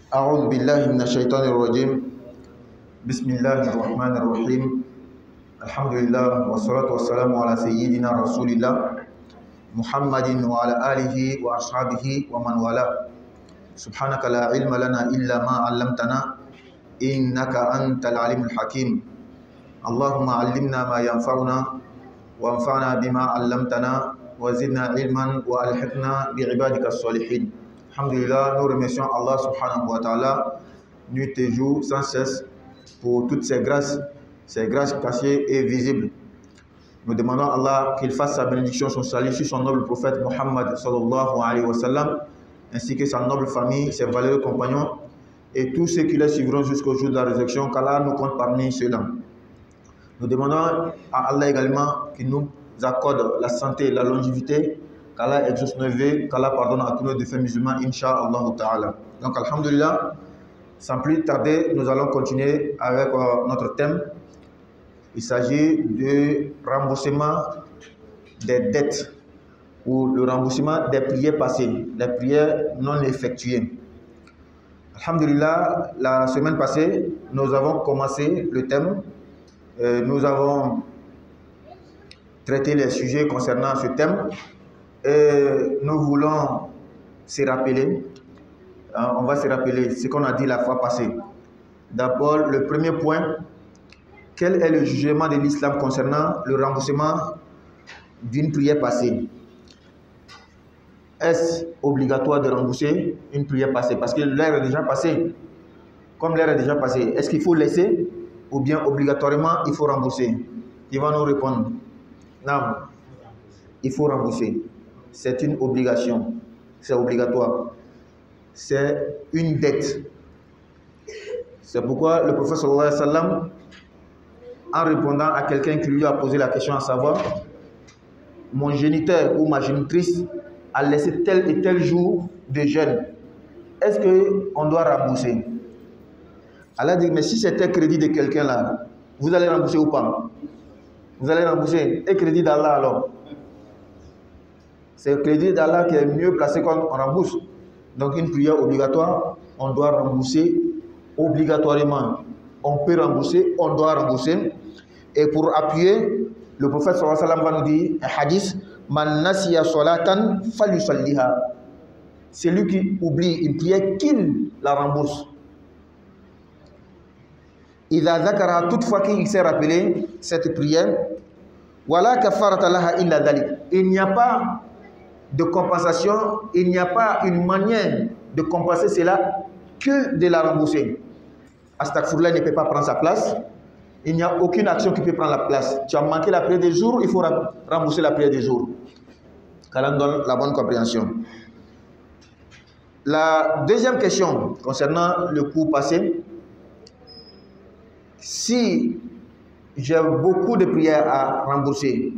أعوذ بالله من الشيطان الرجيم. بسم الله الرحمن الرحيم. الحمد لله والصلاة والسلام على سيدنا رسول الله محمد وعلى آله وأصحابه ومن والاه. سبحانك لا علم لنا إلا ما علمتنا إنك أنت العليم الحكيم. اللهم علمنا ما ينفعنا وانفعنا بما علمتنا وزدنا علما وألحقنا بعبادك الصالحين. Alhamdulillah, nous remercions Allah subhanahu wa ta'ala nuit et jour sans cesse pour toutes ces grâces cachées et visibles. Nous demandons à Allah qu'il fasse sa bénédiction, son salut sur son noble prophète Muhammad sallallahu alayhi wa sallam, ainsi que sa noble famille, ses valeureux compagnons et tous ceux qui les suivront jusqu'au jour de la résurrection, qu'Allah nous compte parmi ceux-là. Nous demandons à Allah également qu'il nous accorde la santé, la longévité, qu'Allah exauce nos vœux, qu'Allah pardonne à tous nos défunts musulmans, Inch'Allah ta'ala. Donc, alhamdulillah, sans plus tarder, nous allons continuer avec notre thème. Il s'agit du remboursement des dettes ou le remboursement des prières passées, les prières non effectuées. Alhamdulillah, la semaine passée, nous avons commencé le thème. Nous avons traité les sujets concernant ce thème. Et nous voulons se rappeler, on va se rappeler ce qu'on a dit la fois passée. D'abord, le premier point, quel est le jugement de l'islam concernant le remboursement d'une prière passée? Est-ce obligatoire de rembourser une prière passée? Parce que l'heure est déjà passée. Comme l'heure est déjà passée, est-ce qu'il faut laisser ou bien obligatoirement il faut rembourser? Qui va nous répondre? Non, il faut rembourser. C'est une obligation, c'est obligatoire, c'est une dette. C'est pourquoi le prophète sallallahu alayhi wa sallam, en répondant à quelqu'un qui lui a posé la question à savoir, mon géniteur ou ma génitrice a laissé tel et tel jour de jeûne, est-ce qu'on doit rembourser? Allah dit, mais si c'était crédit de quelqu'un là, vous allez rembourser ou pas? Vous allez rembourser. Et crédit d'Allah alors? C'est le crédit d'Allah qui est mieux placé quand on rembourse. Donc une prière obligatoire, on doit rembourser obligatoirement. On peut rembourser, on doit rembourser. Et pour appuyer, le prophète sallallahu alayhi wa sallam va nous dire un hadith, man nasiya salatan falyusalliha. Celui qui oublie une prière, qu'il la rembourse. Idha zakara, toutefois qu'il s'est rappelé cette prière, wala kafarata laha illa dhalik. Il n'y a pas de compensation, il n'y a pas une manière de compenser cela que de la rembourser. Astaghfirullah ne peut pas prendre sa place. Il n'y a aucune action qui peut prendre la place. Tu as manqué la prière des jours, il faut rembourser la prière des jours. Qu'Allah donne la bonne compréhension. La deuxième question concernant le cours passé, si j'ai beaucoup de prières à rembourser,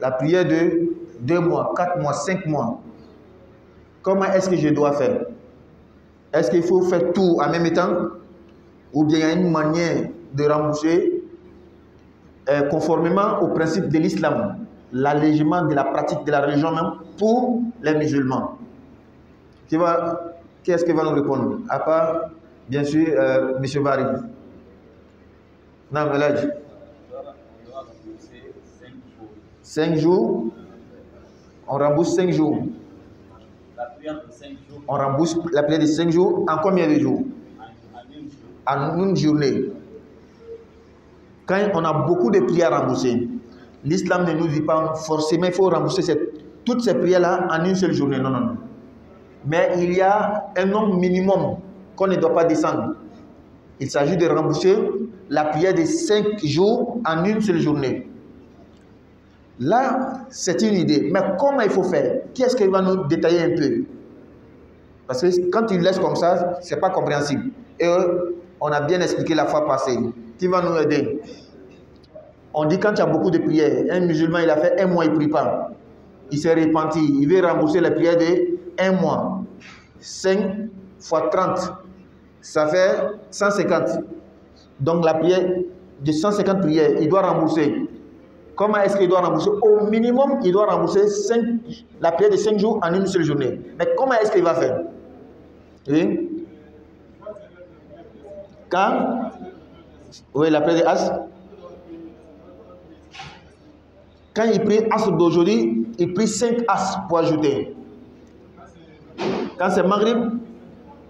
la prière de 2 mois, 4 mois, 5 mois, comment est-ce que je dois faire? Est-ce qu'il faut faire tout en même temps? Ou bien il y a une manière de rembourser conformément au principe de l'islam, l'allègement de la pratique de la religion même pour les musulmans? Qui est-ce qui va nous répondre? À part, bien sûr, M. Barry. Non, mais là, 5 jours. On rembourse 5 jours. La prière de 5 jours. On rembourse la prière de 5 jours en combien de jours? En une journée. Quand on a beaucoup de prières à rembourser, l'islam ne nous dit pas forcément il faut rembourser toutes ces prières-là en une seule journée. Non, non, non. Mais il y a un nombre minimum qu'on ne doit pas descendre. Il s'agit de rembourser la prière de 5 jours en une seule journée. Là, c'est une idée. Mais comment il faut faire? Qui est-ce qui va nous détailler un peu? Parce que quand il laisse comme ça, ce n'est pas compréhensible. Et on a bien expliqué la fois passée. Qui va nous aider? On dit quand il y a beaucoup de prières, un musulman, il a fait 1 mois, il ne prie pas. Il s'est repenti. Il veut rembourser les prières de 1 mois. 5 fois 30, ça fait 150. Donc la prière de 150 prières, il doit rembourser. Comment est-ce qu'il doit rembourser? Au minimum, il doit rembourser la prière de 5 jours en une seule journée. Mais comment est-ce qu'il va faire? Oui? Quand oui, la prière de Asr. Quand il prie Asr d'aujourd'hui, il prie 5 Asr pour ajouter. Quand c'est Maghrib,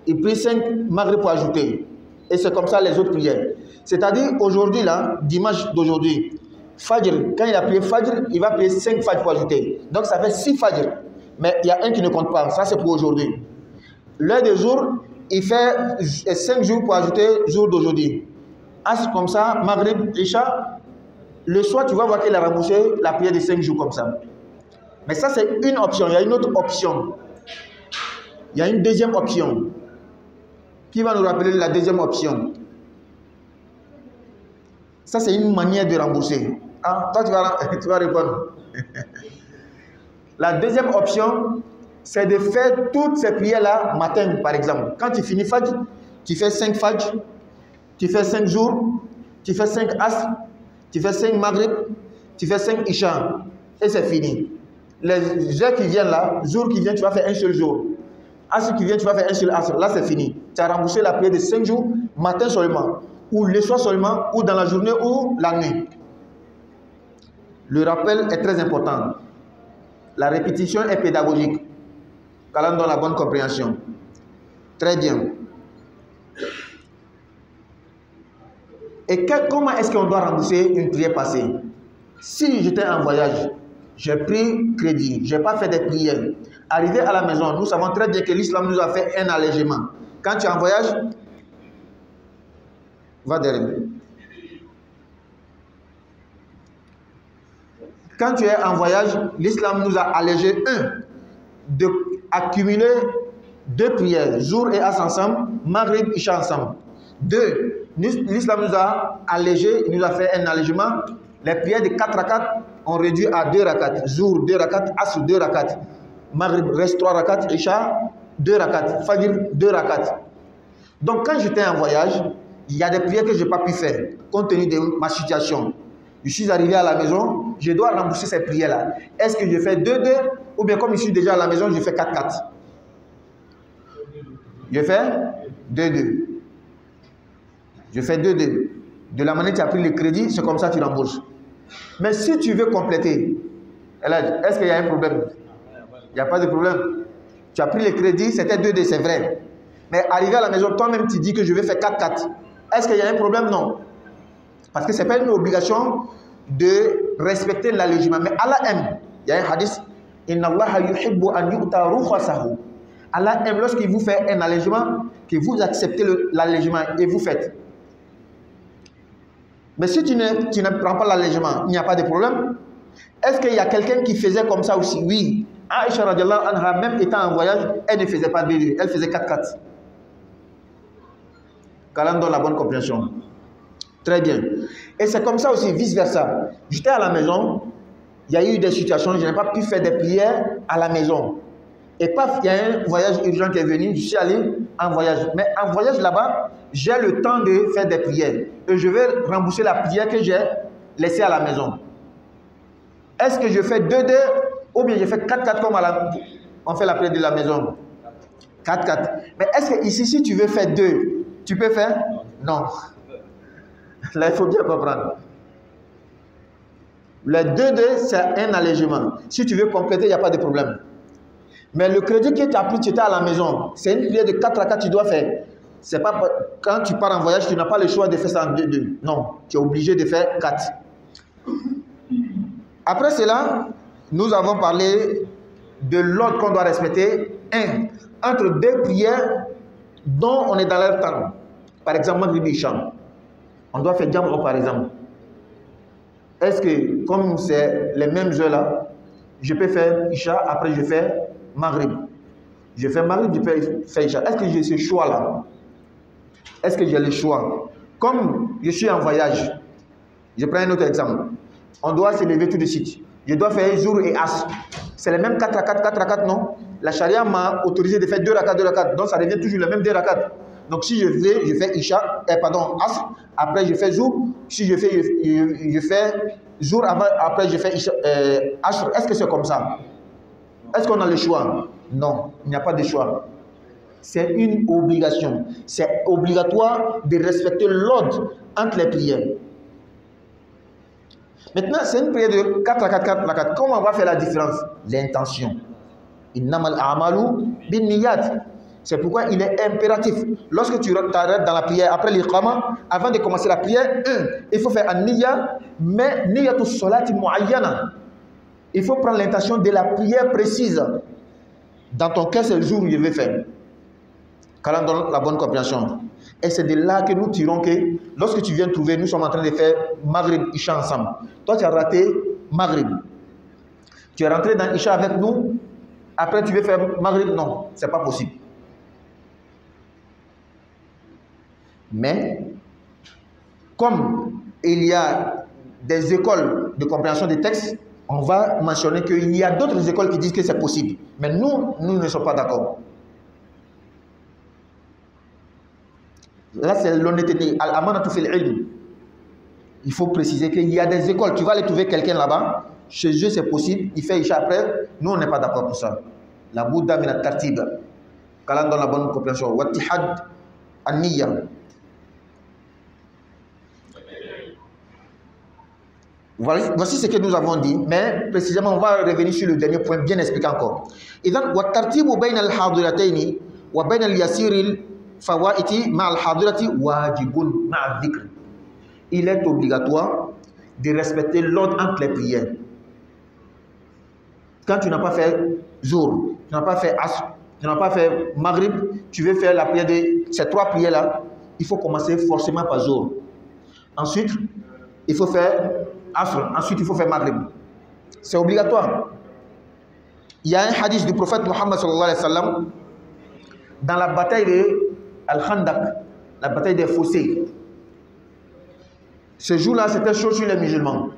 il prie 5 Maghrib pour ajouter. Et c'est comme ça les autres prières. C'est-à-dire aujourd'hui, là, dimanche d'aujourd'hui, Fajr, quand il a prié Fajr, il va prier 5 Fajr pour ajouter. Donc ça fait 6 Fajr. Mais il y a un qui ne compte pas. Ça, c'est pour aujourd'hui. L'heure des jours, il fait 5 jours pour ajouter jour d'aujourd'hui. Asr comme ça, Maghrib, Isha. Le soir, tu vas voir qu'il a remboursé la prière de 5 jours comme ça. Mais ça, c'est une option. Il y a une autre option. Il y a une deuxième option. Qui va nous rappeler la deuxième option? Ça, c'est une manière de rembourser. Ah, toi, tu vas répondre. La deuxième option, c'est de faire toutes ces prières-là matin, par exemple. Quand tu finis Fajr, tu fais 5 Fajr, tu fais 5 jours, tu fais 5 Asr, tu fais 5 Maghrib, tu fais 5 Isha, et c'est fini. Les heures qui viennent là, jour qui vient, tu vas faire un seul jour. Asr qui vient, tu vas faire un seul Asr. Là, c'est fini. Tu as remboursé la prière de 5 jours, matin seulement, ou le soir seulement, ou dans la journée, ou la nuit. Le rappel est très important. La répétition est pédagogique. Qu'Allah donne la bonne compréhension. Très bien. Et comment est-ce qu'on doit rembourser une prière passée? Si j'étais en voyage, j'ai pris crédit, je n'ai pas fait des prières. Arrivé à la maison, nous savons très bien que l'islam nous a fait un allègement. Quand tu es en voyage, va derrière. Quand tu es en voyage, l'islam nous a allégé, d'accumuler 2 prières, jour et as ensemble, Maghrib, Isha ensemble. 2, l'islam nous a allégé, il nous a fait un allègement. Les prières de 4 rakats ont réduit à 2 rakats. Jour, 2 rakats, Asr, 2 rakats. Maghrib, reste 3 rakats, Isha, 2 rakats. Fajr, 2 rakats. Donc quand j'étais en voyage, il y a des prières que je n'ai pas pu faire, compte tenu de ma situation. Je suis arrivé à la maison, je dois rembourser ces prières-là. Est-ce que je fais 2-2 ou bien comme je suis déjà à la maison, je fais 4-4? Je fais 2-2. Je fais 2-2. De la manière que tu as pris le crédit, c'est comme ça que tu rembourses. Mais si tu veux compléter, est-ce qu'il y a un problème? Il n'y a pas de problème. Tu as pris le crédit, c'était 2-2, c'est vrai. Mais arrivé à la maison, toi-même, tu dis que je vais faire 4-4. Est-ce qu'il y a un problème? Non. Parce que ce n'est pas une obligation de respecter l'allègement. Mais Allah aime. Il y a un hadith. Inna Allah yuhibbu an yu'ta rukhasahu. Allah aime lorsqu'il vous fait un allègement, que vous acceptez l'allègement et vous faites. Mais si tu ne prends pas l'allègement, il n'y a pas de problème. Est-ce qu'il y a quelqu'un qui faisait comme ça aussi? Oui. Aïcha radiallahu anha, même étant en voyage, elle ne faisait pas 2-2, elle faisait 4-4. Qu'Allah donne la bonne compréhension. Très bien. Et c'est comme ça aussi, vice-versa. J'étais à la maison, il y a eu des situations, je n'ai pas pu faire des prières à la maison. Et paf, il y a un voyage urgent qui est venu, je suis allé en voyage. Mais en voyage là-bas, j'ai le temps de faire des prières. Et je vais rembourser la prière que j'ai laissée à la maison. Est-ce que je fais 2-2 ou bien je fais 4-4 comme on fait la prière de la maison? 4-4. Mais est-ce que ici, si tu veux faire 2, tu peux faire? Non. Là, il faut bien comprendre. Le 2-2, c'est un allègement. Si tu veux compléter, il n'y a pas de problème. Mais le crédit que tu as pris, tu étais à la maison, c'est une prière de 4 à 4 que tu dois faire. C'est pas quand tu pars en voyage, tu n'as pas le choix de faire ça en 2-2. Non, tu es obligé de faire 4. Après cela, nous avons parlé de l'ordre qu'on doit respecter. 1. Entre 2 prières dont on est dans leur temps. Par exemple, Maghrib et Isha. On doit faire Jam'a par exemple. Est-ce que, comme c'est les mêmes heures là, je peux faire Isha, après je fais Maghrib. Je fais Maghrib, je peux faire Isha. Est-ce que j'ai ce choix là? Est-ce que j'ai le choix? Comme je suis en voyage, je prends un autre exemple. On doit se lever tout de suite. Je dois faire jour et as. C'est les mêmes 4 rakats, 4 rakats, non? La charia m'a autorisé de faire 2 rakats, 2 rakats. Donc ça devient toujours les mêmes 2 rakats. Donc si je fais Isha, as, après je fais jour. Si je fais jour, après je fais Asr. Est-ce que c'est comme ça? Est-ce qu'on a le choix? Non, il n'y a pas de choix. C'est une obligation. C'est obligatoire de respecter l'ordre entre les prières. Maintenant, c'est une prière de 4 rakats. Comment on va faire la différence? L'intention. Innamal a'malu bin niyat. C'est pourquoi il est impératif, lorsque tu t'arrêtes dans la prière, après l'iqama, avant de commencer la prière, il faut faire un niyya, mais niyyatu salati muayyana. Il faut prendre l'intention de la prière précise. Dans ton cœur, c'est le jour où je vais faire. Qu'Allah donne la bonne compréhension. Et c'est de là que nous tirons que, lorsque tu viens trouver, nous sommes en train de faire Maghrib, Isha ensemble. Toi, tu as raté Maghrib. Tu es rentré dans Isha avec nous, après tu veux faire Maghrib, non, c'est pas possible. Mais, comme il y a des écoles de compréhension des textes, on va mentionner qu'il y a d'autres écoles qui disent que c'est possible. Mais nous ne sommes pas d'accord. Là, c'est l'honnêteté. Al-amanatu fil ilm. Il faut préciser qu'il y a des écoles. Tu vas aller trouver quelqu'un là-bas. Chez eux, c'est possible. Il fait Isha après. Nous, on n'est pas d'accord pour ça. La Bouddha min al-tartib. Qu'Allah donne la bonne compréhension. Wattihad an-niyya. Voici ce que nous avons dit, mais précisément on va revenir sur le dernier point bien expliqué encore. إذن والترتيب بين الحاضرتين وبين اليسير الفوائت مع الحاضرة واجب مع الذكر. Il est obligatoire de respecter l'ordre entre les prières. Quand tu n'as pas fait Zohr, tu n'as pas fait Asr, tu n'as pas fait Maghrib, tu veux faire la prière de ces 3 prières-là, il faut commencer forcément par Zohr. Ensuite, il faut faire Asr, ensuite il faut faire Maghrib. C'est obligatoire. Il y a un hadith du prophète Muhammad sallallahu alayhi wa sallam dans la bataille de Al-Khandaq, la bataille des fossés. Ce jour-là, c'était chaud sur les musulmans.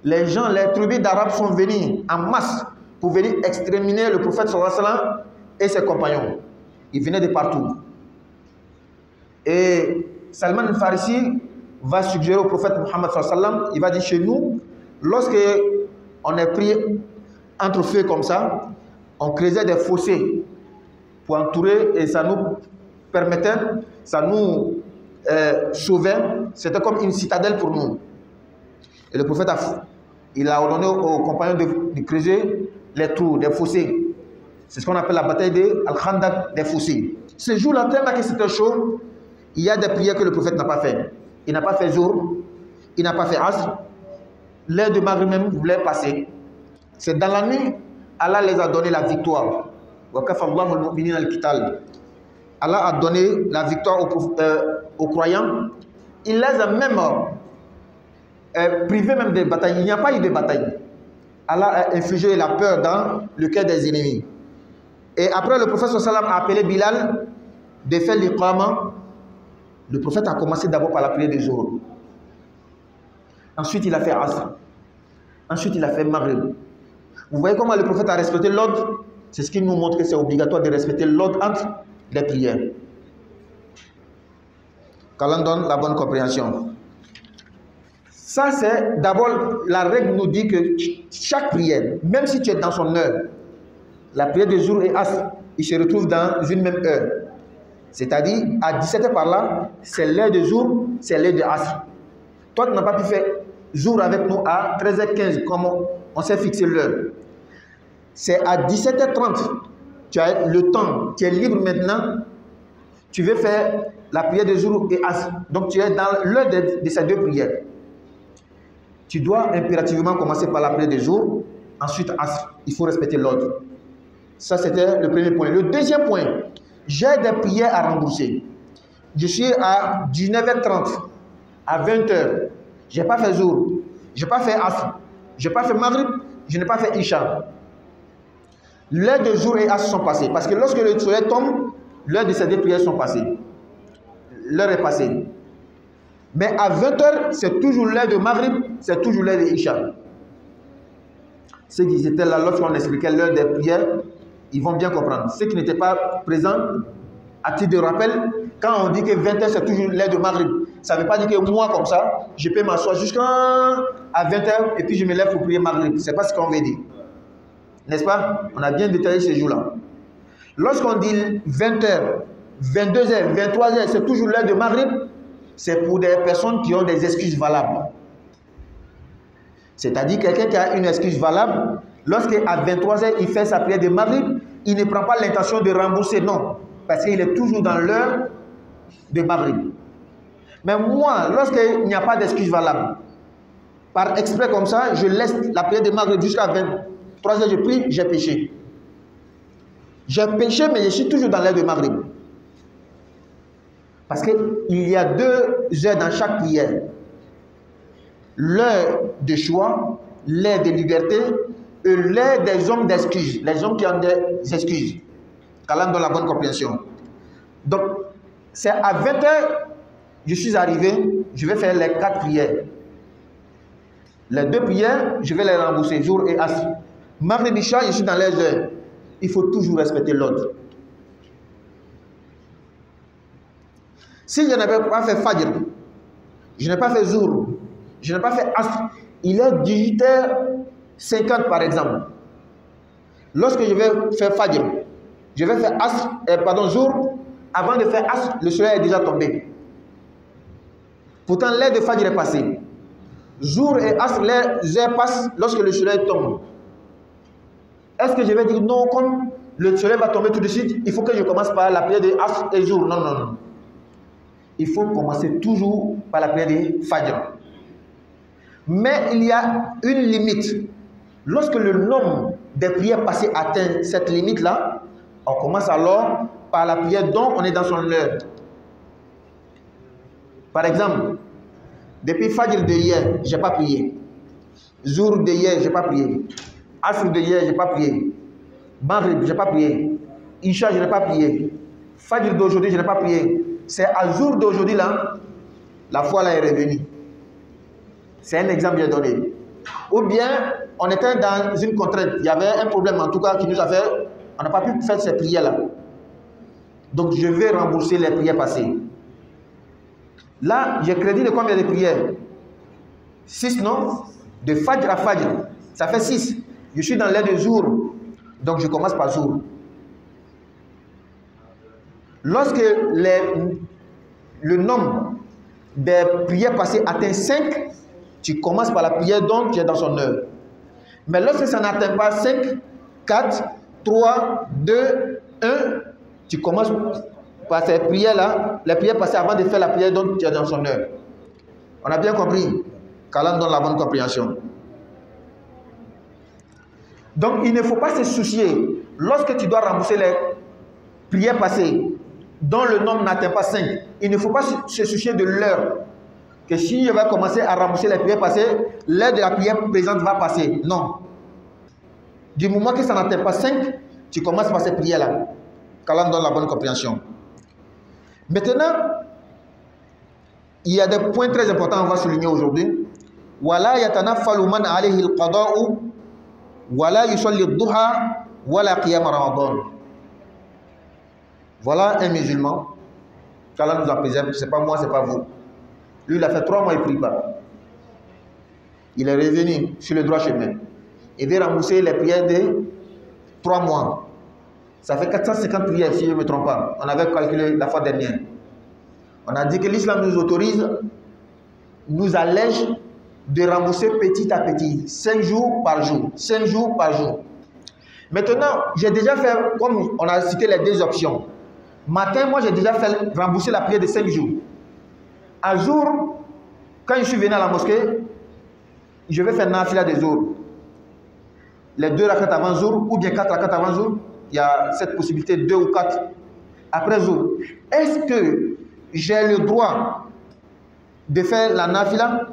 Les gens, les tribus d'Arabes sont venus en masse pour venir exterminer le prophète sallallahu alayhi wa sallam et ses compagnons. Ils venaient de partout. Et Salman al-Farisi va suggérer au prophète Muhammad sallallahu alayhi wa sallam, il va dire chez nous, lorsque on est pris entre feux comme ça, on creusait des fossés pour entourer et ça nous permettait, ça nous sauvait, c'était comme une citadelle pour nous. Et le prophète il a ordonné aux compagnons de creuser les trous, des fossés. C'est ce qu'on appelle la bataille de Al-Khandaq, des fossés. Ce jour-là, tellement que c'était chaud, il y a des prières que le prophète n'a pas fait. Il n'a pas fait Zohr, il n'a pas fait Asr. L'heure de Maghrib même voulait passer. C'est dans la nuit, Allah les a donné la victoire. Allah a donné la victoire aux croyants. Il les a même privés même des batailles. Il n'y a pas eu de bataille. Allah a infligé la peur dans le cœur des ennemis. Et après, le prophète sallam a appelé Bilal de faire l'iqama. Le prophète a commencé d'abord par la prière des Zohr. Ensuite, il a fait Asr. Ensuite, il a fait Maghrib. Vous voyez comment le prophète a respecté l'ordre? C'est ce qui nous montre que c'est obligatoire de respecter l'ordre entre les prières. Qu'Allah donne la bonne compréhension. Ça, c'est d'abord, la règle nous dit que chaque prière, même si tu es dans son heure, la prière de Zohr et Asr, il se retrouve dans une même heure. C'est-à-dire, à 17h par là, c'est l'heure de Zohr, c'est l'heure de Asr. Toi, tu n'as pas pu faire Zohr avec nous à 13h15, comme on s'est fixé l'heure. C'est à 17h30, tu as le temps, tu es libre maintenant, tu veux faire la prière de Zohr et Asr. Donc, tu es dans l'heure de ces 2 prières. Tu dois impérativement commencer par la prière de Zohr, ensuite Asr. Il faut respecter l'ordre. Ça, c'était le premier point. Le deuxième point, j'ai des prières à rembourser. Je suis à 19h30, à 20h. Je n'ai pas fait Zohr, je n'ai pas fait Asr, je n'ai pas fait Maghrib, je n'ai pas fait Isha. L'heure de Zohr et Asr sont passées. Parce que lorsque le soleil tombe, l'heure de ces 2 prières sont passées. L'heure est passée. Mais à 20h, c'est toujours l'heure de Maghrib, c'est toujours l'heure de Isha. Ceux qui étaient là lorsqu'on expliquait l'heure des prières, ils vont bien comprendre. Ceux qui n'étaient pas présents, à titre de rappel, quand on dit que 20h c'est toujours l'heure de Maghrib, ça ne veut pas dire que moi comme ça, je peux m'asseoir jusqu'à 20h et puis je me lève pour prier Maghrib. Ce n'est pas ce qu'on veut dire. N'est-ce pas? On a bien détaillé ces jours-là. Lorsqu'on dit 20h, 22h, 23h, c'est toujours l'heure de Maghrib, c'est pour des personnes qui ont des excuses valables. C'est-à-dire quelqu'un qui a une excuse valable, lorsqu'à 23h, il fait sa prière de Maghrib, il ne prend pas l'intention de rembourser, non, parce qu'il est toujours dans l'heure de Maghrib. Mais moi, lorsqu'il n'y a pas d'excuse valable, par exprès comme ça, je laisse la prière de Maghrib jusqu'à 23h, je prie, j'ai péché. J'ai péché, mais je suis toujours dans l'heure de Maghrib. Parce qu'il y a 2 heures dans chaque prière. L'heure de choix, l'heure de liberté et l'heure des hommes d'excuses. Les hommes qui ont des excuses. Qu'Allah donne la bonne compréhension. Donc, c'est à 20h, je suis arrivé, je vais faire les 4 prières. Les 2 prières, je vais les rembourser, jour et asr. Maghrib Isha, je suis dans les heures. Il faut toujours respecter l'ordre. Si je n'avais pas fait Fajr, je n'ai pas fait Zour, je n'ai pas fait Asr, il est 18h50 par exemple. Lorsque je vais faire Fajr, je vais faire Asr, Zour, avant de faire Asr, le soleil est déjà tombé. Pourtant, l'heure de Fajr est passée. Zour et Asr, les heures passent lorsque le soleil tombe. Est-ce que je vais dire non, comme le soleil va tomber tout de suite, il faut que je commence par la prière de Asr et Zour? Non, non, non. Il faut commencer toujours par la prière de Fajr. Mais il y a une limite. Lorsque le nombre des prières passées atteint cette limite-là, on commence alors par la prière dont on est dans son heure. Par exemple, depuis Fajr de hier, je n'ai pas prié. Zour de hier, je n'ai pas prié. Asr de hier, je n'ai pas prié. Maghrib, je n'ai pas prié. Isha, je n'ai pas prié. Fajr d'aujourd'hui, je n'ai pas prié. C'est à Zour d'aujourd'hui là, la foi là est revenue. C'est un exemple que j'ai donné. Ou bien, on était dans une contrainte. Il y avait un problème en tout cas qui nous a fait, on n'a pas pu faire ces prières là. Donc je vais rembourser les prières passées. Là, j'ai crédit de combien de prières? 6, non? De Fajr à Fajr. Ça fait 6. Je suis dans l'heure de Zour. Donc je commence par Zour. Lorsque le nombre des prières passées atteint 5, tu commences par la prière dont tu es dans son heure. Mais lorsque ça n'atteint pas 5, 4, 3, 2, 1, tu commences par ces prières-là, les prières passées avant de faire la prière dont tu es dans son heure. On a bien compris? Qu'Allah donne la bonne compréhension. Donc il ne faut pas se soucier, lorsque tu dois rembourser les prières passées, dont le nombre n'atteint pas 5, il ne faut pas se soucier de l'heure. Que si je vais commencer à rembourser les prières passées, l'heure de la prière présente va passer. Non. Du moment que ça n'atteint pas 5, tu commences par ces prières-là. Qu'Allah donne la bonne compréhension. Maintenant, il y a des points très importants qu'on va souligner aujourd'hui. Wala yatanaffalu man alayhi al-qada'u wala yusalli ad-duha wala qiyam Ramadan. Voilà un musulman qu'Allah nous a préservé, c'est pas moi, c'est pas vous. Lui, il a fait 3 mois, il ne prie pas. Il est revenu sur le droit chemin. Il veut rembourser les prières de 3 mois. Ça fait 450 prières, si je ne me trompe pas. On avait calculé la fois dernière. On a dit que l'islam nous autorise, nous allège de rembourser petit à petit, 5 jours par jour. 5 jours par jour. Maintenant, j'ai déjà fait, comme on a cité les 2 options. Matin, moi j'ai déjà fait rembourser la prière de 5 jours. Un jour, quand je suis venu à la mosquée, je vais faire nafila de jour. Les 2 rakats avant jour, ou bien 4 rakats avant jour, il y a cette possibilité, 2 ou 4 après jour. Est-ce que j'ai le droit de faire la nafila?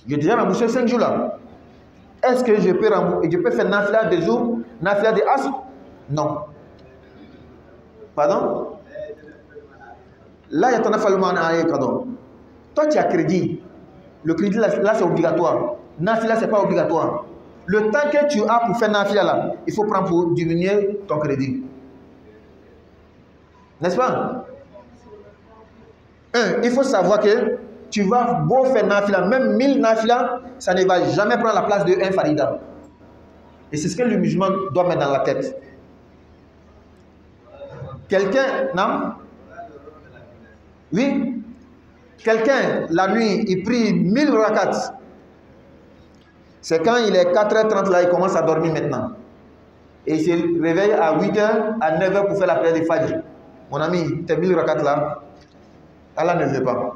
J'ai déjà remboursé 5 jours là. Est-ce que je peux faire nafila de jour, nafila de asr? Non. Pardon? Là, il y a ton affalement à pardon. Toi, tu as crédit. Le crédit, là c'est obligatoire. Nafila, ce n'est pas obligatoire. Le temps que tu as pour faire nafila, là, il faut prendre pour diminuer ton crédit. N'est-ce pas? Il faut savoir que tu vas beau faire nafila, même 1000 nafila, ça ne va jamais prendre la place de 1 farida. Et c'est ce que le musulman doit mettre dans la tête. Quelqu'un, non? Oui. Quelqu'un, la nuit, il prie 1000 rakats. C'est quand il est 4h30 là, il commence à dormir maintenant. Et il se réveille à 8h, à 9h pour faire la prière du Fajr. Mon ami, tes 1000 rakats là, Allah ne veut pas.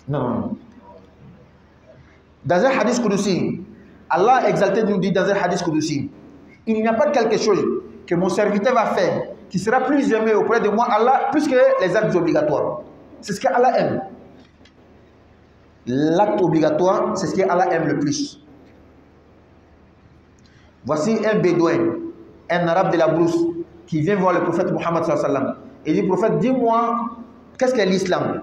Non. Dans un hadith Qudsi, Allah exalté nous dit dans un hadith Qudsi, il n'y a pas quelque chose que mon serviteur va faire qui sera plus aimé auprès de moi, Allah, plus que les actes obligatoires. C'est ce que Allah aime. L'acte obligatoire, c'est ce que Allah aime le plus. Voici un bédouin, un arabe de la brousse, qui vient voir le prophète Mohammed sallallahu alayhi wa sallam. Et dit, prophète, dis-moi, qu'est-ce qu'est l'islam?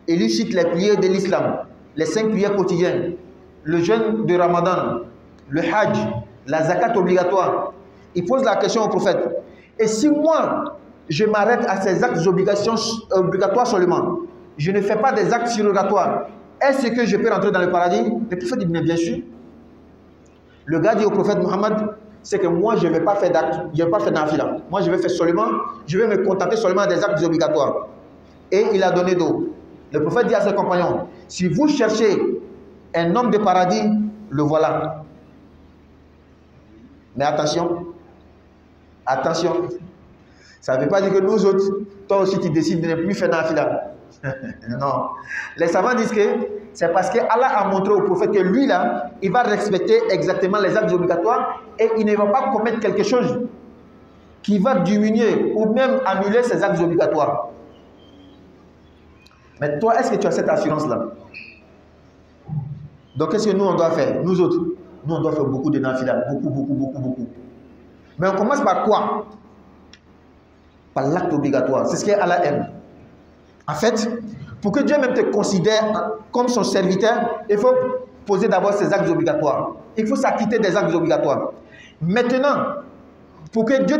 Et lui cite les prières de l'islam, les 5 prières quotidiennes, le jeûne de Ramadan, le hajj, la zakat obligatoire. Il pose la question au prophète. Et si moi, je m'arrête à ces actes obligatoires seulement, je ne fais pas des actes surrogatoires, est-ce que je peux rentrer dans le paradis? Le prophète dit, bien sûr. Le gars dit au prophète Mohammed, c'est que moi, je ne vais pas faire d'actes, je ne vais pas faire nafila. Moi, je vais faire seulement, je vais me contenter seulement des actes obligatoires. Et il a donné d'eau. Le prophète dit à ses compagnons, si vous cherchez un homme de paradis, le voilà. Mais attention, attention. Ça ne veut pas dire que nous autres, toi aussi tu décides de ne plus faire nafila. Non. Les savants disent que c'est parce que Allah a montré au prophète que lui là, il va respecter exactement les actes obligatoires et il ne va pas commettre quelque chose qui va diminuer ou même annuler ces actes obligatoires. Mais toi, est-ce que tu as cette assurance-là? Donc, qu'est-ce que nous, on doit faire? Nous autres, nous, on doit faire beaucoup de nafila. Beaucoup. Mais on commence par quoi? Par l'acte obligatoire. C'est ce que Allah aime. En fait, pour que Dieu même te considère comme son serviteur, il faut poser d'abord ses actes obligatoires. Il faut s'acquitter des actes obligatoires. Maintenant, pour que Dieu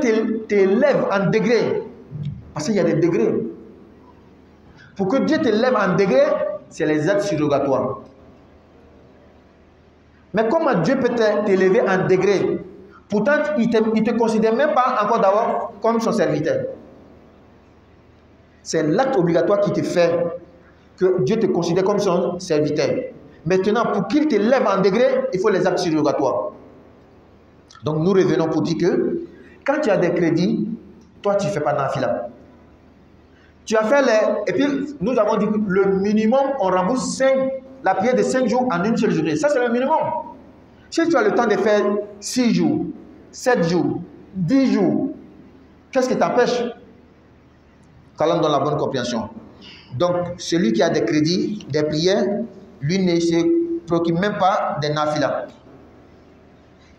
t'élève en degré, parce qu'il y a des degrés, pour que Dieu t'élève en degré, c'est les actes surrogatoires. Mais comment Dieu peut t'élever en degré? Pourtant, il ne te considère même pas encore d'abord comme son serviteur. C'est l'acte obligatoire qui te fait que Dieu te considère comme son serviteur. Maintenant, pour qu'il t'élève en degré, il faut les actes surrogatoires. Donc, nous revenons pour dire que quand tu as des crédits, toi, tu ne fais pas nafila. Tu as fait les... Et puis, nous avons dit que le minimum, on rembourse la prière de 5 jours en une seule journée. Ça, c'est le minimum. Si tu as le temps de faire 6 jours, 7 jours, 10 jours, qu'est-ce qui t'empêche? Qu'Allah donne la bonne compréhension. Donc, celui qui a des crédits, des prières, lui ne se préoccupe même pas des nafilas.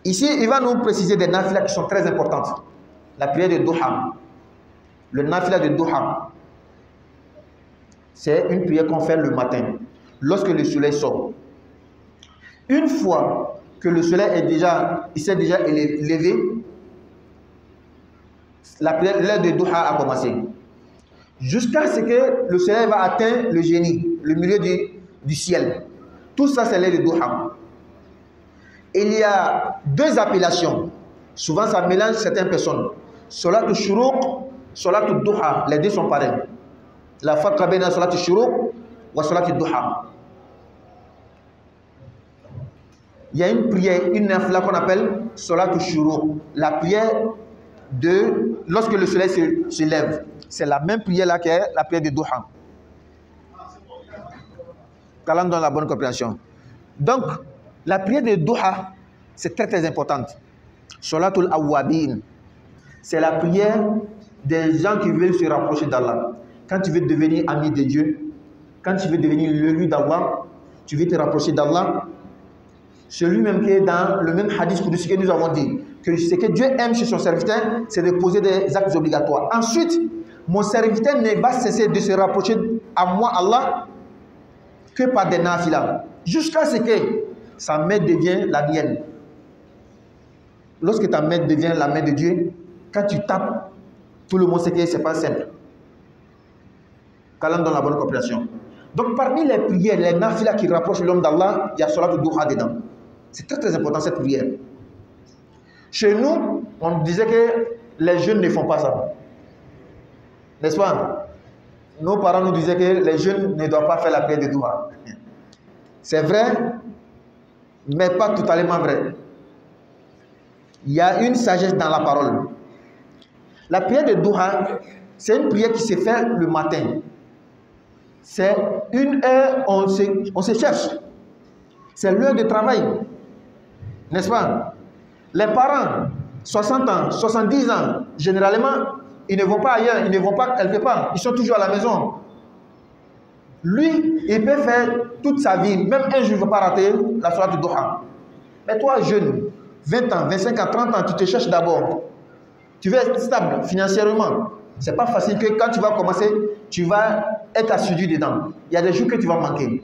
Ici, il va nous préciser des nafilas qui sont très importantes. La prière de Duha. Le nafila de Duha. C'est une prière qu'on fait le matin, lorsque le soleil sort. Une fois que le soleil s'est déjà levé, la prière, l'heure de Duha a commencé. Jusqu'à ce que le soleil va atteindre le génie, le milieu du ciel. Tout ça, c'est l'heure de Duha. Il y a 2 appellations. Souvent, ça mélange certaines personnes. Salat al-Shuruq, Salat al-Duha. Les deux sont pareils. La farqa bayna Salat al-Shuruq wa Salat al-Duha. Il y a une prière, une nafila qu'on appelle Salat al-Shuruq. La prière de lorsque le soleil se lève. C'est la même prière là qui est la prière de Duha. Qu'Allah donne la bonne compréhension. Donc, la prière de Duha, c'est très très importante. Salatul Awwabin, c'est la prière des gens qui veulent se rapprocher d'Allah. Quand tu veux devenir ami de Dieu, quand tu veux devenir l'élu d'Allah, tu veux te rapprocher d'Allah, celui même qui est dans le même hadith que nous avons dit, que ce que Dieu aime chez son serviteur, c'est de poser des actes obligatoires. Ensuite, mon serviteur ne va cesser de se rapprocher à moi, Allah, que par des nafilas, jusqu'à ce que sa main devient la mienne. Lorsque ta main devient la main de Dieu, quand tu tapes, tout le monde sait que ce n'est pas simple. Qu'Allah donne la bonne compréhension. Donc parmi les prières, les nafilas qui rapprochent l'homme d'Allah, il y a Salat al-Duha dedans. C'est très très important cette prière. Chez nous, on disait que les jeunes ne font pas ça. N'est-ce pas? Nos parents nous disaient que les jeunes ne doivent pas faire la prière de Duha. C'est vrai, mais pas totalement vrai. Il y a une sagesse dans la parole. La prière de Duha, c'est une prière qui se fait le matin. C'est une heure, on se cherche. C'est l'heure de travail. N'est-ce pas? Les parents, 60 ans, 70 ans, généralement, ils ne vont pas ailleurs, ils ne vont pas quelque part. Ils sont toujours à la maison. Lui, il peut faire toute sa vie, même un jour, il ne va pas rater la soirée de Duha. Mais toi, jeune, 20 ans, 25 ans, 30 ans, tu te cherches d'abord. Tu veux être stable financièrement. Ce n'est pas facile que quand tu vas commencer, tu vas être assidu dedans. Il y a des jours que tu vas manquer.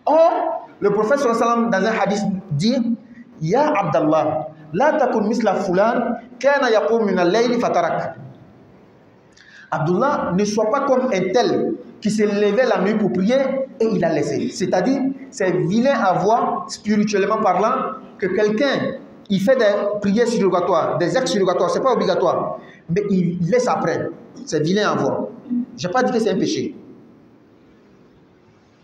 Or, le prophète sallallahu alayhi wa sallam, dans un hadith, dit Ya Abdallah, la takun misla fulan, kana yaqum min al-layli fatarak. Abdullah, ne sois pas comme un tel qui s'est levé la nuit pour prier et il a laissé. C'est-à-dire, c'est vilain à voir, spirituellement parlant, que quelqu'un, il fait des prières surrogatoires, des actes surrogatoires, ce n'est pas obligatoire, mais il laisse après. C'est vilain à voir. Je n'ai pas dit que c'est un péché.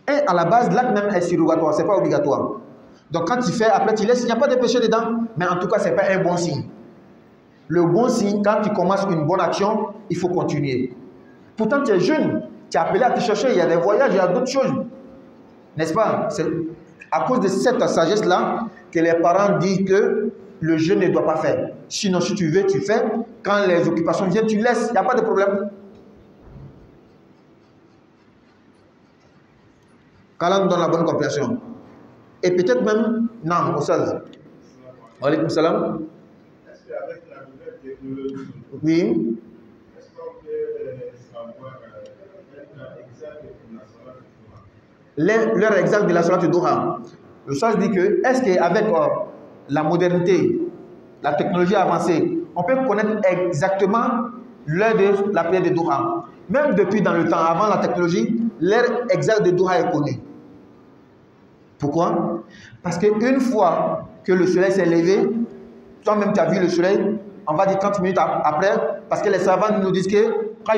Et à la base, l'acte même est surrogatoire, ce n'est pas obligatoire. Donc quand tu fais, après tu laisses, il n'y a pas de péché dedans, mais en tout cas, ce n'est pas un bon signe. Le bon signe, quand tu commences une bonne action, il faut continuer. Pourtant, tu es jeune, tu es appelé à te chercher, il y a des voyages, il y a d'autres choses. N'est-ce pas? C'est à cause de cette sagesse-là que les parents disent que le jeune ne doit pas faire. Sinon, si tu veux, tu fais. Quand les occupations viennent, tu laisses, il n'y a pas de problème. Qu'Allah nous donne la bonne compréhension. Et peut-être même, non, au sens. Alaykoum salam. Est-ce qu'avec la nouvelle technologie, Oui. est-ce qu'on peut savoir l'heure exacte de la salat du Duha? L'heure exacte de la salat du Duha. Le sens dit que, est-ce qu'avec la modernité, la technologie avancée, on peut connaître exactement l'heure de la prière de Duha? Même depuis dans le temps, avant la technologie, l'heure exacte de Duha est connue. Pourquoi? Parce qu'une fois que le soleil s'est levé, toi-même tu as vu le soleil, on va dire 30 minutes après, parce que les savants nous disent que quand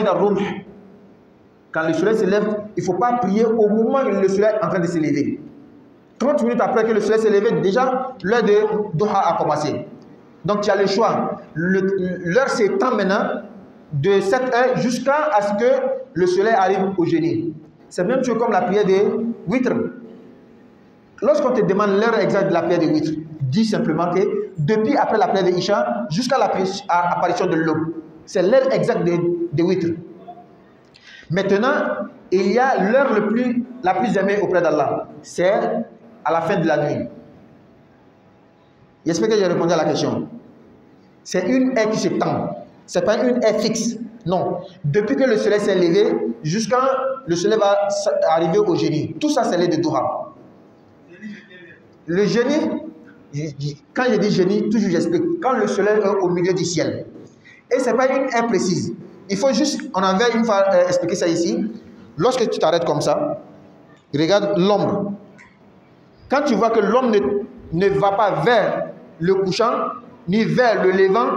le soleil se lève, il ne faut pas prier au moment où le soleil est en train de se lever. 30 minutes après que le soleil s'est levé, déjà l'heure de Duha a commencé. Donc tu as le choix. L'heure s'étend maintenant de cette heure jusqu'à ce que le soleil arrive au génie. C'est même chose comme la prière de Witr. Lorsqu'on te demande l'heure exacte de la prière de Witr, dis simplement que depuis après la prière de Isha jusqu'à l'apparition de l'aube, c'est l'heure exacte de Witr. Maintenant, il y a l'heure la plus aimée auprès d'Allah. C'est à la fin de la nuit. J'espère que j'ai répondu à la question. C'est une heure qui se tend. Ce n'est pas une heure fixe. Non. Depuis que le soleil s'est levé, jusqu'à le soleil va arriver au génie. Tout ça, c'est l'heure de Duha. Le génie, quand je dis génie, toujours j'explique. Quand le soleil est au milieu du ciel. Et ce n'est pas une heure précise. Il faut juste, on avait une fois expliqué ça ici. Lorsque tu t'arrêtes comme ça, regarde l'ombre. Quand tu vois que l'homme ne va pas vers le couchant, ni vers le levant,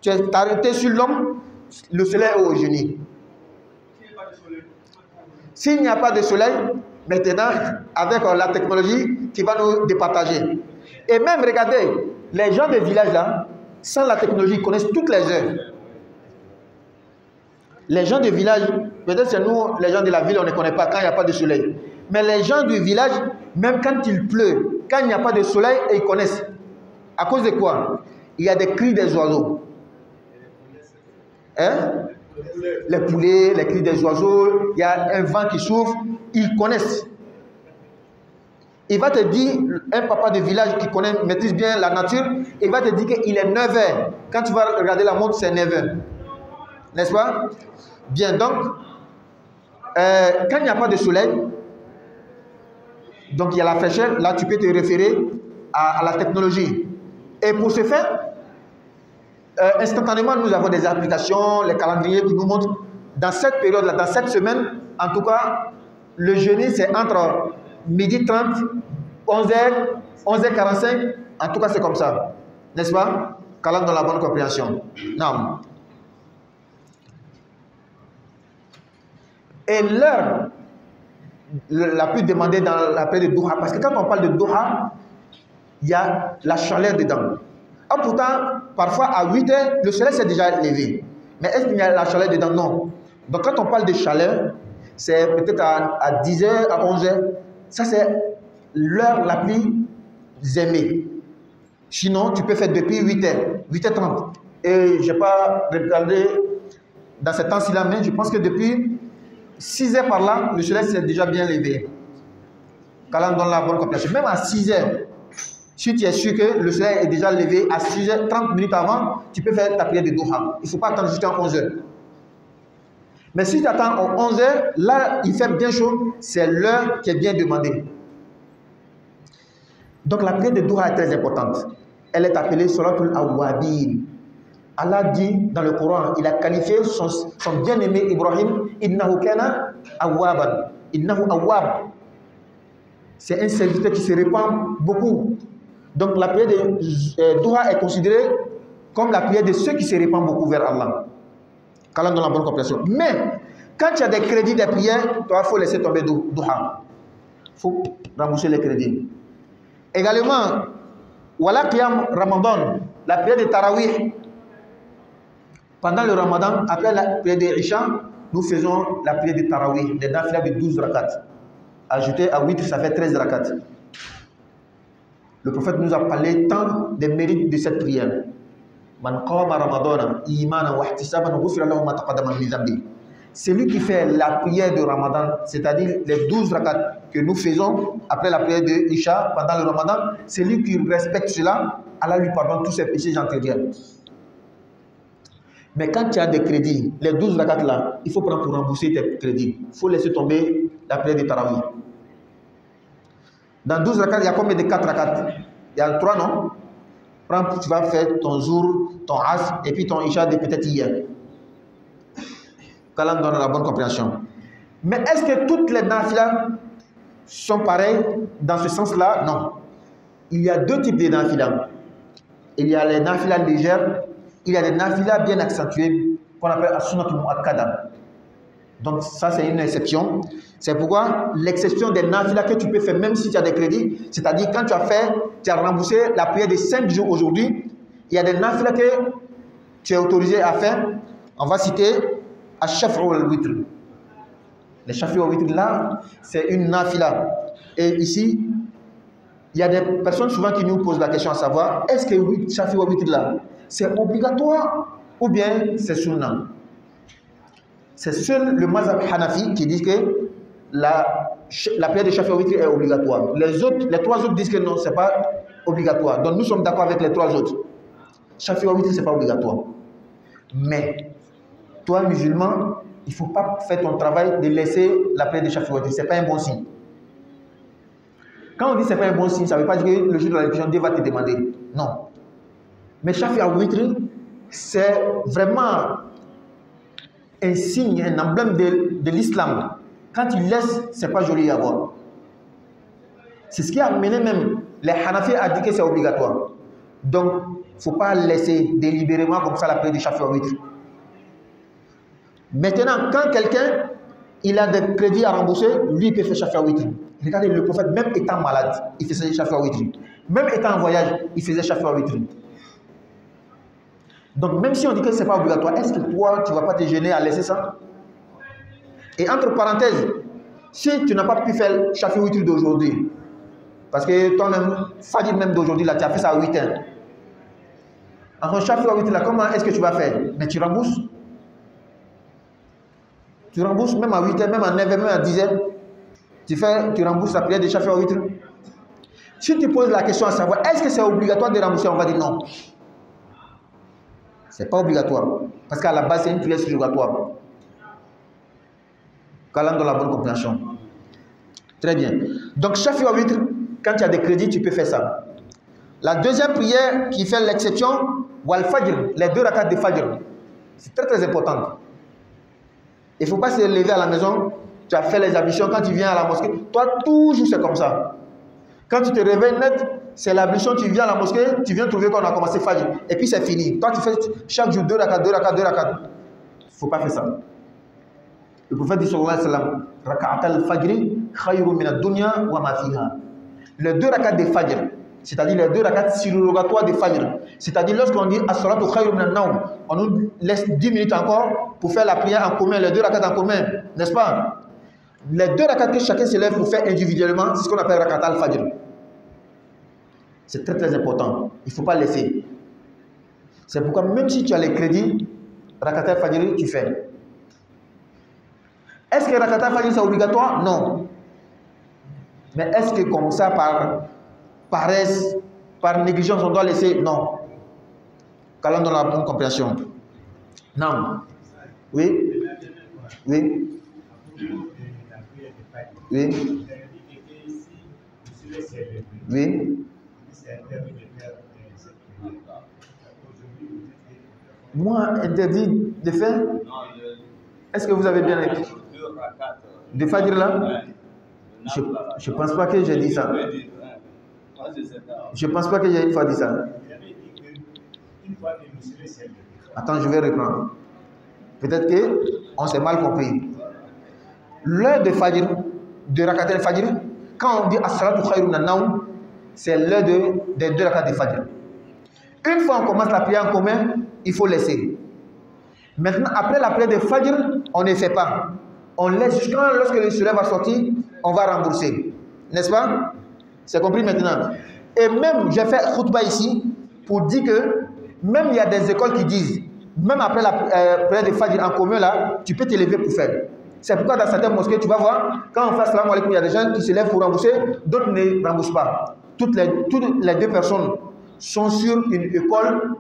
tu es arrêté sur l'homme, le soleil est au génie. S'il n'y a pas de soleil, maintenant, avec la technologie qui va nous départager. Et même, regardez, les gens des villages là, sans la technologie, ils connaissent toutes les heures. Les gens du village, peut-être c'est nous, les gens de la ville, on ne connaît pas quand il n'y a pas de soleil. Mais les gens du village, même quand il pleut, quand il n'y a pas de soleil, ils connaissent. À cause de quoi? Il y a des cris des oiseaux. Hein? Les poulets, les cris des oiseaux, il y a un vent qui souffle, ils connaissent. Il va te dire, un papa de village qui maîtrise bien la nature, il va te dire qu'il est 9 h. Quand tu vas regarder la montre, c'est 9 h. N'est-ce pas? Bien, donc, quand il n'y a pas de soleil, donc il y a la fraîcheur, là tu peux te référer à la technologie. Et pour ce faire, instantanément, nous avons des applications, les calendriers qui nous montrent, dans cette période-là, dans cette semaine, en tout cas, le jeûne, c'est entre midi 30, 11 h, 11h45, en tout cas c'est comme ça. N'est-ce pas? Qu'Allah dans la bonne compréhension. Non. Et l'heure la plus demandée dans la période de Duha, parce que quand on parle de Duha, il y a la chaleur dedans. Ah, pourtant, parfois à 8 heures, le soleil s'est déjà levé. Mais est-ce qu'il y a la chaleur dedans? Non. Donc quand on parle de chaleur, c'est peut-être à 10 heures, à 11 heures. Ça, c'est l'heure la plus aimée. Sinon, tu peux faire depuis 8 heures, 8h30. Et je n'ai pas regardé dans ce temps-ci là, mais je pense que depuis 6 heures par là, le soleil s'est déjà bien levé. Quand on donne la bonne compréhension. Même à 6 heures, si tu es sûr que le soleil est déjà levé à 6 heures, 30 minutes avant, tu peux faire ta prière de Duha. Il ne faut pas attendre jusqu'à 11 heures. Mais si tu attends à 11 heures, là, il fait bien chaud, c'est l'heure qui est bien demandée. Donc la prière de Duha est très importante. Elle est appelée Salatul Awwabin. Allah dit dans le Coran, il a qualifié son bien-aimé Ibrahim, Innahu kana awwaban. Innahu awwab. C'est un serviteur qui se répand beaucoup. Donc la prière de Duha est considérée comme la prière de ceux qui se répandent beaucoup vers Allah. Qu'Allah donne la bonne compréhension. Mais quand tu as des crédits des prières, il faut laisser tomber Duha. Il faut rembourser les crédits. Également, Wala Qiyam Ramadan, la prière de Tarawih. Pendant le Ramadan, après la prière de Isha, nous faisons la prière de Tarawih, les nafilas de 12 rakats. Ajouté à 8, ça fait 13 rakats. Le prophète nous a parlé tant des mérites de cette prière. Man qama Ramadan imanan wa ihtisaban ghufira lahu ma taqaddama min dhanbi. Celui qui fait la prière de Ramadan, c'est-à-dire les 12 rakats que nous faisons après la prière de Isha pendant le Ramadan, celui qui respecte cela, Allah lui pardonne tous ses péchés antérieurs. Mais quand tu as des crédits, les 12 rakats là, il faut prendre pour rembourser tes crédits. Il faut laisser tomber la prière de Tarawih. Dans 12 rakats, il y a combien de 4 rakats? Il y a 3, non? Prends, tu vas faire ton jour, ton as, et puis ton Isha de peut-être hier. Qu'Allah donne la bonne compréhension. Mais est-ce que toutes les nafilas sont pareilles dans ce sens-là? Non. Il y a deux types de nafilas. Il y a les nafilas légères, il y a des nafilas bien accentuées qu'on appelle as-sunnatul mu'akkada. Donc ça c'est une exception. C'est pourquoi l'exception des nafilas que tu peux faire même si tu as des crédits, c'est-à-dire quand tu as remboursé la prière de 5 jours aujourd'hui, il y a des nafilas que tu es autorisé à faire. On va citer Ash-Shaf'u wal-Witr. Les Shaf'u wal-Witr là, c'est une nafila. Et ici, il y a des personnes souvent qui nous posent la question à savoir, est-ce que Shaf'u wal-Witr là, c'est obligatoire ou bien c'est sunnah? C'est seul le mazhab Hanafi qui dit que la prière de Shaf'u wal-Witr est obligatoire. Les trois autres disent que non, c'est pas obligatoire. Donc nous sommes d'accord avec les trois autres. Shaf'u wal-Witr, c'est pas obligatoire. Mais toi, musulman, il ne faut pas faire ton travail de laisser la prière de Shaf'u wal-Witr. Ce n'est pas un bon signe. Quand on dit que ce n'est pas un bon signe, ça ne veut pas dire que le jour de la révision, Dieu va te demander. Non. Mais Shaf'u wal-Witr, c'est vraiment un signe, un emblème de l'islam. Quand il laisse, ce n'est pas joli à voir. C'est ce qui a amené même les Hanafi à dire que c'est obligatoire. Donc, il ne faut pas laisser délibérément comme ça la prière de Shaf'u wal-Witr. Maintenant, quand quelqu'un il a des crédits à rembourser, lui il peut faire Shaf'u wal-Witr. Regardez, le prophète, même étant malade, il faisait Shaf'u wal-Witr. Même étant en voyage, il faisait Shaf'u wal-Witr. Donc, même si on dit que ce n'est pas obligatoire, est-ce que toi, tu ne vas pas te gêner à laisser ça? Et entre parenthèses, si tu n'as pas pu faire Shaf'u wal-Witr d'aujourd'hui, parce que toi-même, Fajr même d'aujourd'hui, là, tu as fait ça à 8 heures. En Shaf'u wal-Witr, là, comment est-ce que tu vas faire? Mais tu rembourses. Tu rembourses même à 8 heures, même à 9 heures, même à 10 heures. Tu rembourses la prière de Shaf'u wal-Witr. Si tu poses la question à savoir, est-ce que c'est obligatoire de rembourser? On va dire non. Ce n'est pas obligatoire. Parce qu'à la base, c'est une prière surrogatoire. Qu'Allah donne la bonne compréhension. Très bien. Donc, Shaf'u wal-Witr, quand tu as des crédits, tu peux faire ça. La deuxième prière qui fait l'exception, Wal-Fajr, les 2 rakats de Fajr. C'est très très important. Il ne faut pas se lever à la maison, tu as fait les ablutions, quand tu viens à la mosquée, toi toujours c'est comme ça. Quand tu te réveilles net, c'est l'ablution, tu viens à la mosquée, tu viens trouver qu'on a commencé Fajr, et puis c'est fini. Toi tu fais chaque jour 2 rakats, 2 rakats, 2 rakats. Il ne faut pas faire ça. Le prophète dit sallallahu alayhi wa sallam, raka'at al-fajr khayrun min ad-dunya wa ma fiha. Les 2 rakats de fajr, c'est-à-dire les 2 rakats surrogatoires de fajr, c'est-à-dire lorsqu'on dit as-salatu khayrun min an-nawm, on nous laisse 10 minutes encore pour faire la prière en commun, les 2 rakats en commun, n'est-ce pas? Les 2 rakats que chacun se lève pour faire individuellement, c'est ce qu'on appelle rakat al-fajr. C'est très très important, il ne faut pas laisser. C'est pourquoi même si tu as les crédits, rakat al-fajr, tu fais. Est-ce que rakat al-fajr c'est obligatoire? Non. Mais est-ce que comme ça, par paresse, par négligence, on doit laisser? Non. Qu'Allah donne la bonne compréhension. Non. Oui. Oui. Oui. Oui. Moi, interdit de faire? Est-ce que vous avez bien écrit? De Fajr là? Je ne pense pas que j'ai dit ça. Je ne pense pas que j'ai une fois dit ça. Attends, je vais reprendre. Peut-être qu'on s'est mal compris. L'heure de Fajr, de rakat al-Fajr, quand on dit as-salatu khayrun min an-nawm, c'est l'heure des 2 rakats de Fajr. Une fois on commence la prière en commun, il faut laisser. Maintenant, après la prière de Fajr, on ne fait pas. On laisse jusqu'à lorsque le soleil va sortir, on va rembourser. N'est-ce pas? C'est compris maintenant. Et même, j'ai fait khutbah ici pour dire que même il y a des écoles qui disent, même après la prière de Fajr en commun là, tu peux te lever pour faire. C'est pourquoi dans certaines mosquées, tu vas voir, quand on fait salam alaikum, il y a des gens qui se lèvent pour rembourser, d'autres ne remboursent pas. Toutes les 2 personnes sont sur une école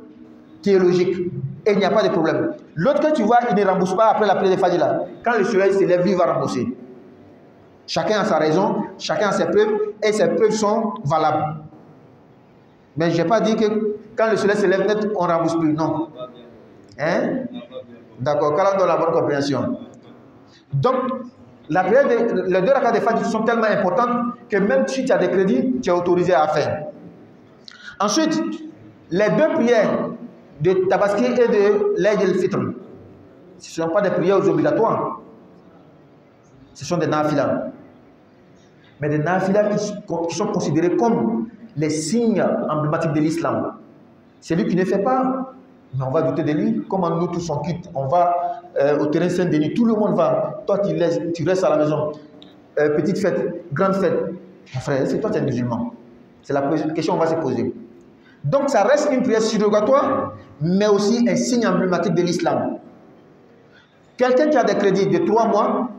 théologique et il n'y a pas de problème. L'autre que tu vois, il ne rembourse pas après la prière de Fajr là. Quand le soleil se lève, lui va rembourser. Chacun a sa raison, chacun a ses preuves et ses preuves sont valables. Mais je n'ai pas dit que quand le soleil se lève net, on ne rembourse plus. Non. Hein? D'accord, qu'Allah donne la bonne compréhension. Donc, les 2 rakats de Fajr sont tellement importantes que même si tu as des crédits, tu es autorisé à faire. Ensuite, les 2 prières de Tabaski et de l'Eid el-Fitr, ce ne sont pas des prières obligatoires. Ce sont des nafilas. Mais des nafilas qui sont considérés comme les signes emblématiques de l'islam. Celui qui ne fait pas, mais on va douter de lui. Comment nous tous on quitte, on va au terrain Saint-Denis, tout le monde va. Toi tu restes à la maison. Petite fête, grande fête. Mon frère, c'est toi qui es musulman. C'est la question qu'on va se poser. Donc ça reste une prière surrogatoire, mais aussi un signe emblématique de l'islam. Quelqu'un qui a des crédits de 3 mois,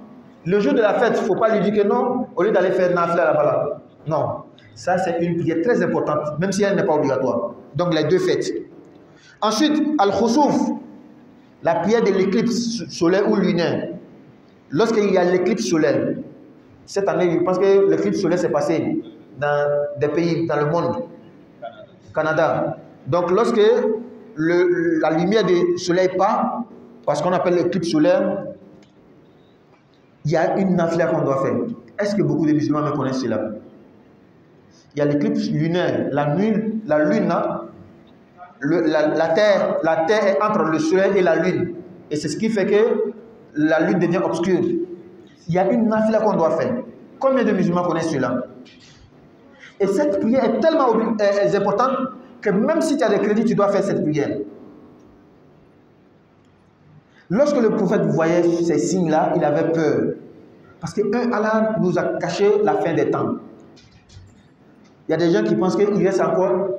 le jour de la fête, il ne faut pas lui dire que non, au lieu d'aller faire nafila là-bas. Là. Non, ça c'est une prière très importante, même si elle n'est pas obligatoire. Donc les 2 fêtes. Ensuite, al-khusuf, la prière de l'éclipse solaire ou lunaire. Lorsqu'il y a l'éclipse solaire, cette année, je pense que l'éclipse solaire s'est passé dans des pays, dans le monde, Canada. Donc lorsque la lumière du soleil part, parce qu'on appelle l'éclipse solaire, il y a une nafila qu'on doit faire. Est-ce que beaucoup de musulmans me connaissent cela? Il y a l'éclipse lunaire, la lune, la terre est entre le soleil et la lune. Et c'est ce qui fait que la lune devient obscure. Il y a une nafila qu'on doit faire. Combien de musulmans connaissent cela? Et cette prière est tellement importante que même si tu as des crédits, tu dois faire cette prière. Lorsque le prophète voyait ces signes-là, il avait peur. Parce que Allah nous a caché la fin des temps. Il y a des gens qui pensent qu'il reste encore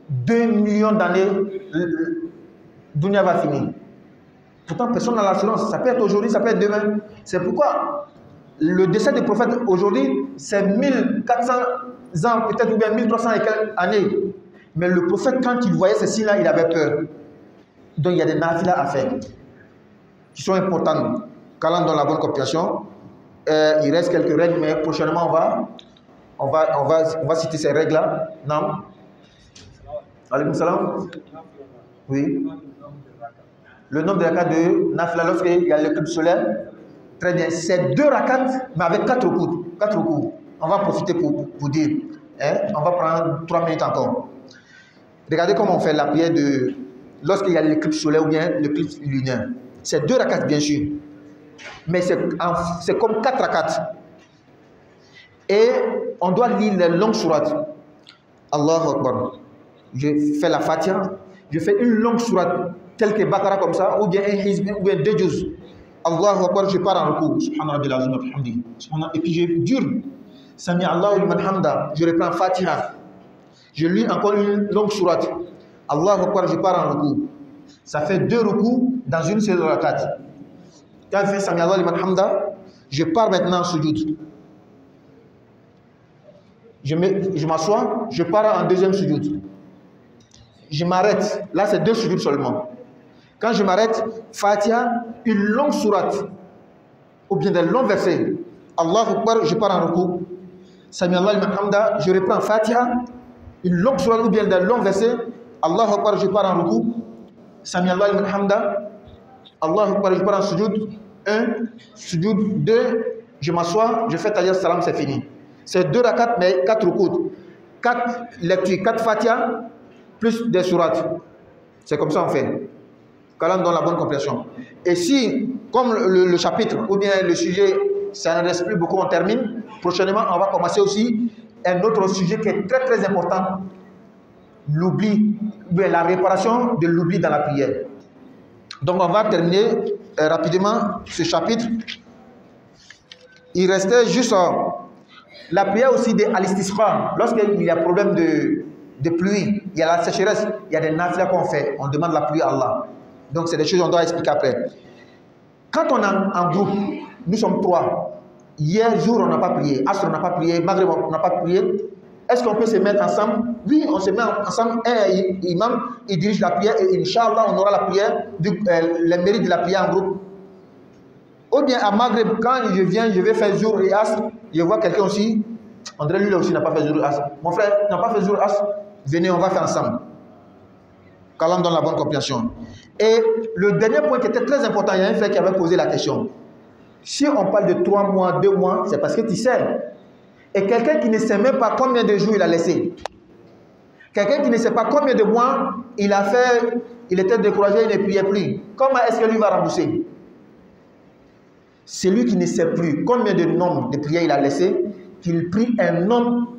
2 millions d'années, Dunya va finir. Pourtant, personne n'a l'assurance. Ça peut être aujourd'hui, ça peut être demain. C'est pourquoi le décès du prophète aujourd'hui, c'est 1400 ans, peut-être, ou bien 1300 et quelques années. Mais le prophète, quand il voyait ces signes-là, il avait peur. Donc, il y a des nafilas à faire qui sont importantes. Qu'Allah donne la bonne compréhension. Il reste quelques règles, mais prochainement, on va citer ces règles-là. Non? Alaykoum salam. Oui. Le nombre de rakats de nafila lorsqu'il y a l'éclipse solaire. Très bien. C'est 2 rakats, mais avec 4 coups. On va profiter pour dire. Hein? On va prendre 3 minutes encore. Regardez comment on fait la prière lorsqu'il y a l'éclipse solaire ou bien l'éclipse lunaire. C'est 2 rakats, bien sûr. Mais c'est comme 4 rakats. Et on doit lire les longues sourates. Allahu Akbar. Je fais la Fatiha, je fais une longue sourate telle que Baqara comme ça, ou bien un hizb, ou bien 2 juz. Allahu Akbar, je pars en recours. Subhana rabbil azim wa bihamdihi. Et puis je dure. Sami Allahu liman hamda. Je reprends Fatiha. Je lis encore une longue sourate. Allahu Akbar, je pars en recours. Ça fait 2 recours dans une seule rakat. Quand je fais Sami Allahu liman hamda, je pars maintenant en sujoud. Je m'assois, je pars en deuxième sujoud. Je m'arrête. Là, c'est 2 sujouds seulement. Quand je m'arrête, Fatiha, une longue sourate, ou bien des longs versets. Allahu Akbar, je pars en recours. Sami Allahu liman hamda, je reprends Fatiha, une longue sourate, ou bien des longs versets. Allahu Akbar, je pars en recours. Sami Allahu liman hamda, Allahu Akbar, je pars en sujoud. 1, sujoud, 2, je m'assois, je fais tailleur salam, c'est fini. C'est 2 rakats, mais 4 recours. 4 lectures, 4 Fatiha, plus des sourates. C'est comme ça on fait. Qu'Allah donne la bonne compréhension. Et si, comme le chapitre ou bien le sujet, ça ne reste plus beaucoup, on termine. Prochainement, on va commencer aussi un autre sujet qui est très très important. L'oubli, la réparation de l'oubli dans la prière. Donc on va terminer rapidement ce chapitre. Il restait juste la prière aussi de al-istisqa. Lorsqu'il y a problème de pluie, il y a la sécheresse, il y a des nafilas qu'on fait, on demande la pluie à Allah. Donc c'est des choses qu'on doit expliquer après. Quand on est en groupe, nous sommes 3. Hier jour on n'a pas prié, Asr on n'a pas prié, Maghrib on n'a pas prié. Est-ce qu'on peut se mettre ensemble? Oui, on se met ensemble. Un imam, il dirige la prière et Inch'Allah on aura la prière, les mérites de la prière en groupe. Ou bien à Maghrib, quand je viens, je vais faire jour et Asr, je vois quelqu'un aussi, on dirait lui aussi n'a pas fait jour et Asr. Mon frère n'a pas fait jour et Asr, venez on va faire ensemble. Qu'Allah donne la bonne compréhension. Et le dernier point qui était très important, il y a un frère qui avait posé la question. Si on parle de 3 mois, 2 mois, c'est parce que tu sais. Et quelqu'un qui ne sait même pas combien de jours il a laissé. Quelqu'un qui ne sait pas combien de mois il a fait, il était découragé, il ne priait plus. Comment est-ce que lui va rembourser? Celui qui ne sait plus combien de nombre de prières il a laissé, qu'il prie un nombre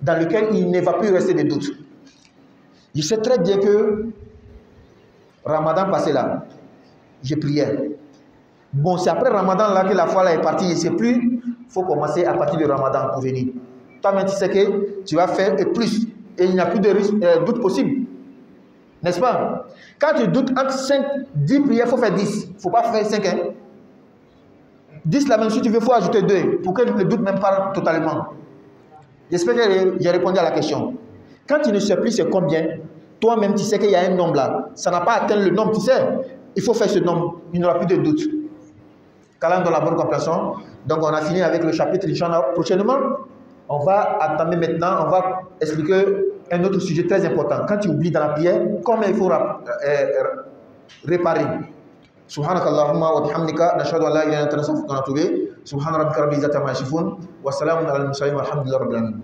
dans lequel il ne va plus rester de doute. Je sais très bien que Ramadan passé là, j'ai prié. Bon, c'est après Ramadan là que la foi là est partie. Il ne sait plus, il faut commencer à partir de Ramadan pour venir. Toi-même, tu sais que tu vas faire et plus. Et il n'y a plus de doute possible. N'est-ce pas? Quand tu doutes entre 5, 10 prières, il faut faire 10. Il ne faut pas faire 5. Hein? 10 là même, si tu veux, il faut ajouter 2 pour que le doute même parte totalement. J'espère que j'ai répondu à la question. Quand tu ne sais plus c'est combien, toi-même tu sais qu'il y a un nombre là. Ça n'a pas atteint le nombre, tu sais. Il faut faire ce nombre. Il n'y aura plus de doute. Qu'Allah donne la bonne compréhension. Donc on a fini avec le chapitre. Prochainement, on va attendre maintenant, on va expliquer un autre sujet très important. Quand tu oublies dans la prière, comment il faut réparer. Subhanakallahumma wa bihamdika nashhadu an la ilaha illa anta nastaghfiruka wa natubu ilayk. Subhana rabbika rabbil izzati amma yasifun wa salamun alal mursalin walhamdulillahi rabbil alamin.